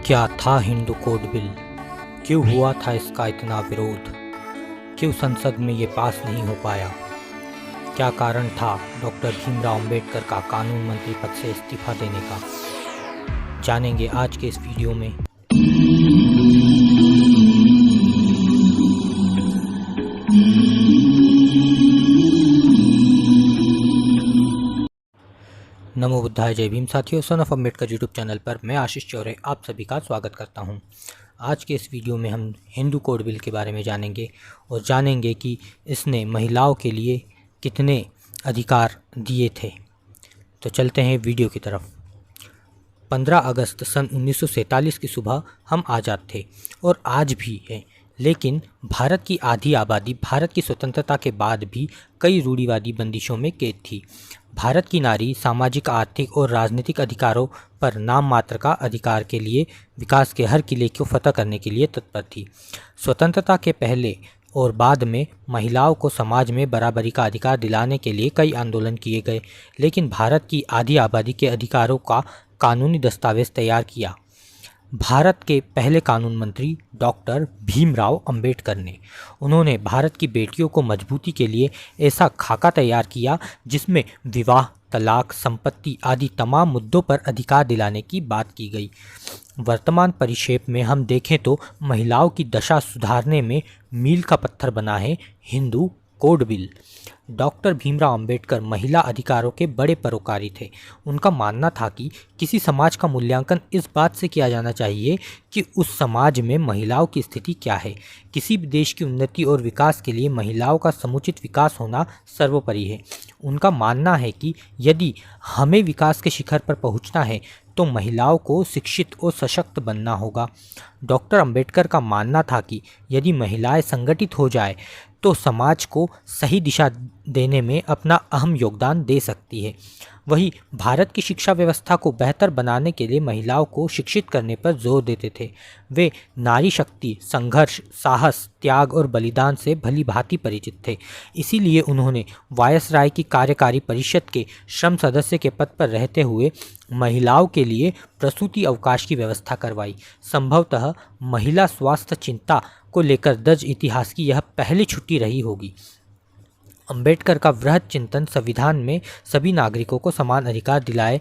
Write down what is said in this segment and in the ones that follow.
क्या था Hindu code bill? क्यों हुआ था इसका इतना विरोध? क्यों संसद में ये पास नहीं हो पाया? क्या कारण था डॉक्टर भीमराव अंबेडकर का कानून मंत्री पद से इस्तीफा देने का? जानेंगे आज के इस वीडियो में। नमो बुद्धाय, जय भीम। साथियों, son of Ambedkar YouTube channel पर मैं आशीष चौरे आप सभी का स्वागत करता हूं। आज के इस वीडियो में हम हिंदू कोड बिल के बारे में जानेंगे और जानेंगे कि इसने महिलाओं के लिए कितने अधिकार दिए थे। तो चलते हैं वीडियो की तरफ। 15 अगस्त सन 1947 की सुबह हम आज़ाद थे और आज भी हैं, लेकिन भारत की आधी आबादी भारत की स्वतंत्रता के बाद भी कई रूढ़िवादी बंदिशों में कैद थी। भारत की नारी सामाजिक, आर्थिक और राजनीतिक अधिकारों पर नाम मात्र का अधिकार के लिए विकास के हर किले को फतह करने के लिए तत्पर थी। स्वतंत्रता के पहले और बाद में महिलाओं को समाज में बराबरी का अधिकार दिलाने के लिए कई आंदोलन किए गए, लेकिन भारत की आधी आबादी के अधिकारों का कानूनी दस्तावेज तैयार किया भारत के पहले कानून मंत्री डॉक्टर भीमराव अंबेडकर ने। उन्होंने भारत की बेटियों को मजबूती के लिए ऐसा खाका तैयार किया जिसमें विवाह, तलाक, संपत्ति आदि तमाम मुद्दों पर अधिकार दिलाने की बात की गई। वर्तमान परिक्षेप में हम देखें तो महिलाओं की दशा सुधारने में मील का पत्थर बना है Hindu code bill. Doctor Bhimrao Ambedkar महिला अधिकारों के बड़े परोकारी थे। उनका मानना था कि किसी समाज का मूल्यांकन इस बात से किया जाना चाहिए कि उस समाज में महिलाओं की स्थिति क्या है। किसी भी देश की उन्नति और विकास के लिए महिलाओं का समुचित विकास होना सर्वोपरि है। उनका मानना है कि यदि हमें विकास के शिखर पर पहुंचना है तो महिलाओं को शिक्षित और सशक्त बनना होगा। डॉक्टर अंबेडकर का मानना था कि यदि महिलाएं संगठित हो जाए तो समाज को सही दिशा देने में अपना अहम योगदान दे सकती है। वही भारत की शिक्षा व्यवस्था को बेहतर बनाने के लिए महिलाओं को शिक्षित करने पर जोर देते थे। वे नारी शक्ति, संघर्ष, साहस, त्याग और बलिदान से भली भांति परिचित थे। इसीलिए उन्होंने वायसराय की कार्यकारी परिषद के श्रम सदस्य के पद पर रहते हुए महिलाओं के लिए प्रसूति अवकाश की व्यवस्था करवाई। संभवतः महिला स्वास्थ्य चिंता को लेकर दर्ज इतिहास की यह पहली छुट्टी रही होगी। अंबेडकर का वृहद चिंतन संविधान में सभी नागरिकों को समान अधिकार दिलाए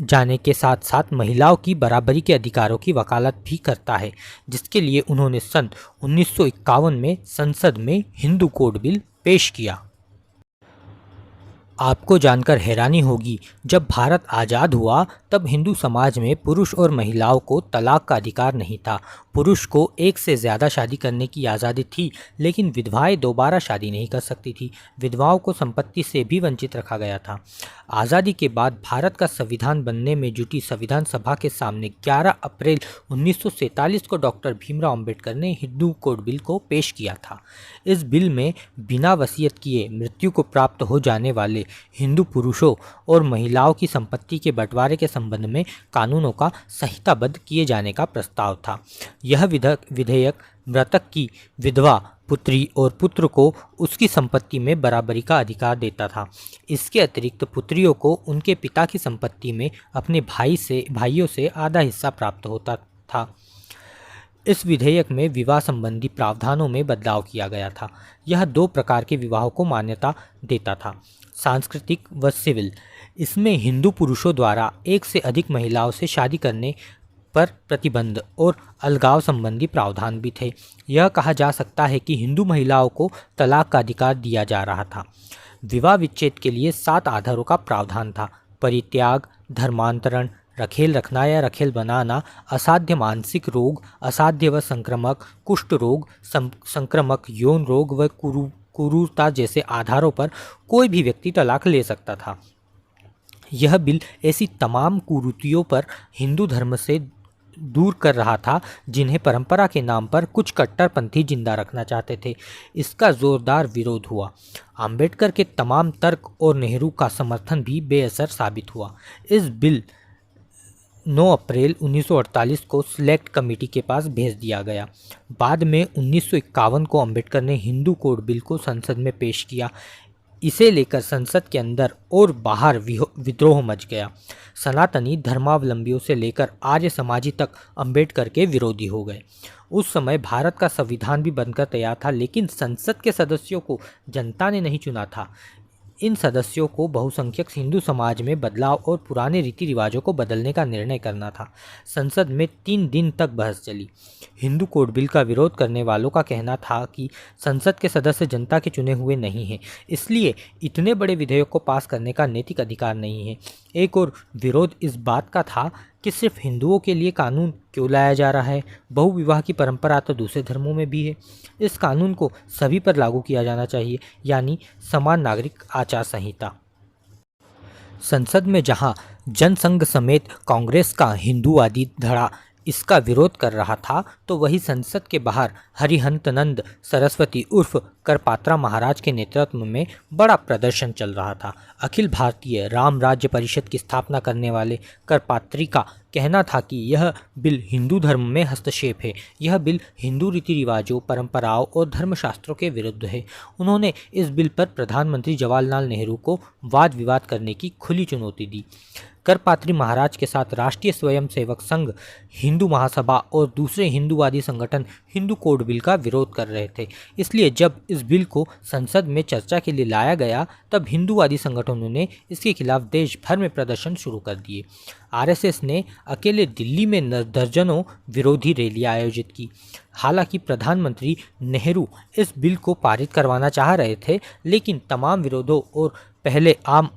जाने के साथ साथ महिलाओं की बराबरी के अधिकारों की वकालत भी करता है, जिसके लिए उन्होंने सन 1951 में संसद में हिंदू कोड बिल पेश किया। आपको जानकर हैरानी होगी, जब भारत आज़ाद हुआ तब हिंदू समाज में पुरुष और महिलाओं को तलाक का अधिकार नहीं था। पुरुष को एक से ज़्यादा शादी करने की आज़ादी थी, लेकिन विधवाएं दोबारा शादी नहीं कर सकती थी। विधवाओं को संपत्ति से भी वंचित रखा गया था। आज़ादी के बाद भारत का संविधान बनने में जुटी संविधान सभा के सामने 11 अप्रैल 1947 को डॉक्टर भीमराव अंबेडकर ने हिंदू कोड बिल को पेश किया था। इस बिल में बिना वसीयत किए मृत्यु को प्राप्त हो जाने वाले हिंदू पुरुषों और महिलाओं की संपत्ति के बंटवारे के संबंध में कानूनों का संहिताबद्ध किए जाने का प्रस्ताव था। यह विधेयक मृतक की विधवा पुत्री और पुत्र को उसकी संपत्ति में बराबरी का अधिकार देता था। इसके अतिरिक्त पुत्रियों को उनके पिता की संपत्ति में अपने भाइयों से आधा हिस्सा प्राप्त होता था। इस विधेयक में विवाह संबंधी प्रावधानों में बदलाव किया गया था। यह 2 प्रकार के विवाहों को मान्यता देता था, सांस्कृतिक व सिविल। इसमें हिंदू पुरुषों द्वारा एक से अधिक महिलाओं से शादी करने पर प्रतिबंध और अलगाव संबंधी प्रावधान भी थे। यह कहा जा सकता है कि हिंदू महिलाओं को तलाक का अधिकार दिया जा रहा था। विवाह विच्छेद के लिए 7 आधारों का प्रावधान था: परित्याग, धर्मांतरण, रखेल रखना या रखेल बनाना, असाध्य मानसिक रोग, असाध्य व संक्रामक, कुष्ठ रोग, संक्रामक यौन रोग व कुरूरता जैसे आधारों पर कोई भी व्यक्ति तलाक ले सकता था। यह बिल ऐसी तमाम कुरीतियों पर हिंदू धर्म से दूर कर रहा था जिन्हें परंपरा के नाम पर कुछ कट्टरपंथी जिंदा रखना चाहते थे। इसका जोरदार विरोध हुआ। अंबेडकर के तमाम तर्क और नेहरू का समर्थन भी बेअसर साबित हुआ। इस बिल 9 अप्रैल 1948 को सिलेक्ट कमेटी के पास भेज दिया गया। बाद में 1951 को अंबेडकर ने हिंदू कोड बिल को संसद में पेश किया। इसे लेकर संसद के अंदर और बाहर विद्रोह मच गया। सनातनी धर्मावलंबियों से लेकर आर्य समाजी तक अंबेडकर के विरोधी हो गए। उस समय भारत का संविधान भी बनकर तैयार था, लेकिन संसद के सदस्यों को जनता ने नहीं चुना था। इन सदस्यों को बहुसंख्यक हिंदू समाज में बदलाव और पुराने रीति रिवाजों को बदलने का निर्णय करना था। संसद में 3 दिन तक बहस चली। हिंदू कोड बिल का विरोध करने वालों का कहना था कि संसद के सदस्य जनता के चुने हुए नहीं हैं, इसलिए इतने बड़े विधेयक को पास करने का नैतिक अधिकार नहीं है। एक और विरोध इस बात का था कि सिर्फ हिंदुओं के लिए कानून क्यों लाया जा रहा है, बहुविवाह की परंपरा तो दूसरे धर्मों में भी है। इस कानून को सभी पर लागू किया जाना चाहिए, यानी समान नागरिक आचार संहिता। संसद में जहां जनसंघ समेत कांग्रेस का हिंदूवादी धड़ा इसका विरोध कर रहा था, तो वही संसद के बाहर हरिहंतनंद सरस्वती उर्फ करपात्रा महाराज के नेतृत्व में बड़ा प्रदर्शन चल रहा था। अखिल भारतीय राम राज्य परिषद की स्थापना करने वाले करपात्री का कहना था कि यह बिल हिंदू धर्म में हस्तक्षेप है। यह बिल हिंदू रीति रिवाजों, परंपराओं और धर्मशास्त्रों के विरुद्ध है। उन्होंने इस बिल पर प्रधानमंत्री जवाहरलाल नेहरू को वाद विवाद करने की खुली चुनौती दी। करपात्री महाराज के साथ राष्ट्रीय स्वयंसेवक संघ, हिंदू महासभा और दूसरे हिंदूवादी संगठन हिंदू कोड बिल का विरोध कर रहे थे। इसलिए जब इस बिल को संसद में चर्चा के लिए लाया गया, तब हिंदूवादी संगठनों ने इसके खिलाफ देश भर में प्रदर्शन शुरू कर दिए। आरएसएस ने अकेले दिल्ली में दर्जनों विरोधी रैलियां आयोजित की। हालांकि प्रधानमंत्री नेहरू इस बिल को पारित करवाना चाह रहे थे, लेकिन तमाम विरोधों और पहले आम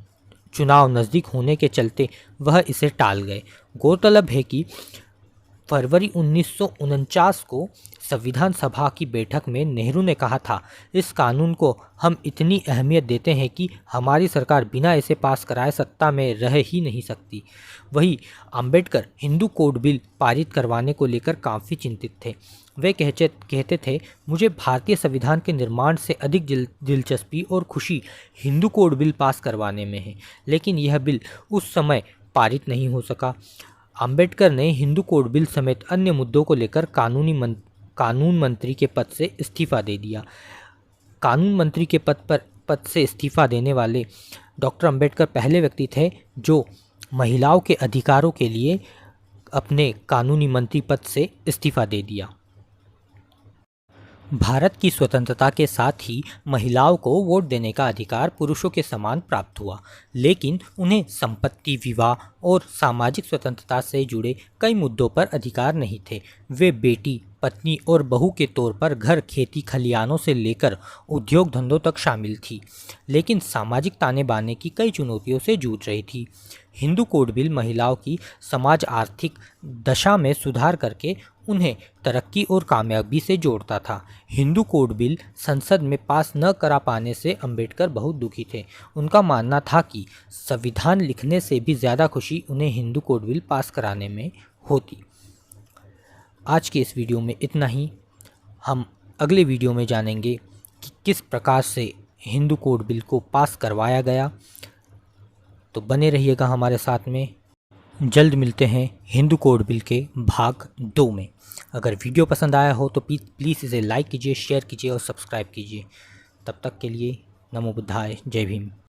चुनाव नज़दीक होने के चलते वह इसे टाल गए। गौरतलब है कि फरवरी 1949 को संविधान सभा की बैठक में नेहरू ने कहा था, इस कानून को हम इतनी अहमियत देते हैं कि हमारी सरकार बिना इसे पास कराए सत्ता में रह ही नहीं सकती। वहीं अंबेडकर हिंदू कोड बिल पारित करवाने को लेकर काफ़ी चिंतित थे। वे कहते थे, मुझे भारतीय संविधान के निर्माण से अधिक दिलचस्पी और खुशी हिंदू कोड बिल पास करवाने में है, लेकिन यह बिल उस समय पारित नहीं हो सका। अंबेडकर ने हिंदू कोड बिल समेत अन्य मुद्दों को लेकर कानून मंत्री के पद से इस्तीफा दे दिया। कानून मंत्री के पद से इस्तीफा देने वाले डॉक्टर अंबेडकर पहले व्यक्ति थे जो महिलाओं के अधिकारों के लिए अपने कानूनी मंत्री पद से इस्तीफा दे दिया। भारत की स्वतंत्रता के साथ ही महिलाओं को वोट देने का अधिकार पुरुषों के समान प्राप्त हुआ, लेकिन उन्हें संपत्ति, विवाह और सामाजिक स्वतंत्रता से जुड़े कई मुद्दों पर अधिकार नहीं थे। वे बेटी, पत्नी और बहू के तौर पर घर, खेती, खलिहानों से लेकर उद्योग धंधों तक शामिल थी, लेकिन सामाजिक ताने बाने की कई चुनौतियों से जूझ रही थी। हिंदू कोड बिल महिलाओं की समाज आर्थिक दशा में सुधार करके उन्हें तरक्की और कामयाबी से जोड़ता था। हिंदू कोड बिल संसद में पास न करा पाने से अंबेडकर बहुत दुखी थे। उनका मानना था कि संविधान लिखने से भी ज़्यादा खुशी उन्हें हिंदू कोड बिल पास कराने में होती। आज के इस वीडियो में इतना ही। हम अगले वीडियो में जानेंगे कि किस प्रकार से हिंदू कोड बिल को पास करवाया गया। तो बने रहिएगा हमारे साथ में। जल्द मिलते हैं हिंदू कोड बिल के भाग 2 में। अगर वीडियो पसंद आया हो तो प्लीज़ इसे लाइक कीजिए, शेयर कीजिए और सब्सक्राइब कीजिए। तब तक के लिए नमो बुद्धाय, जय भीम।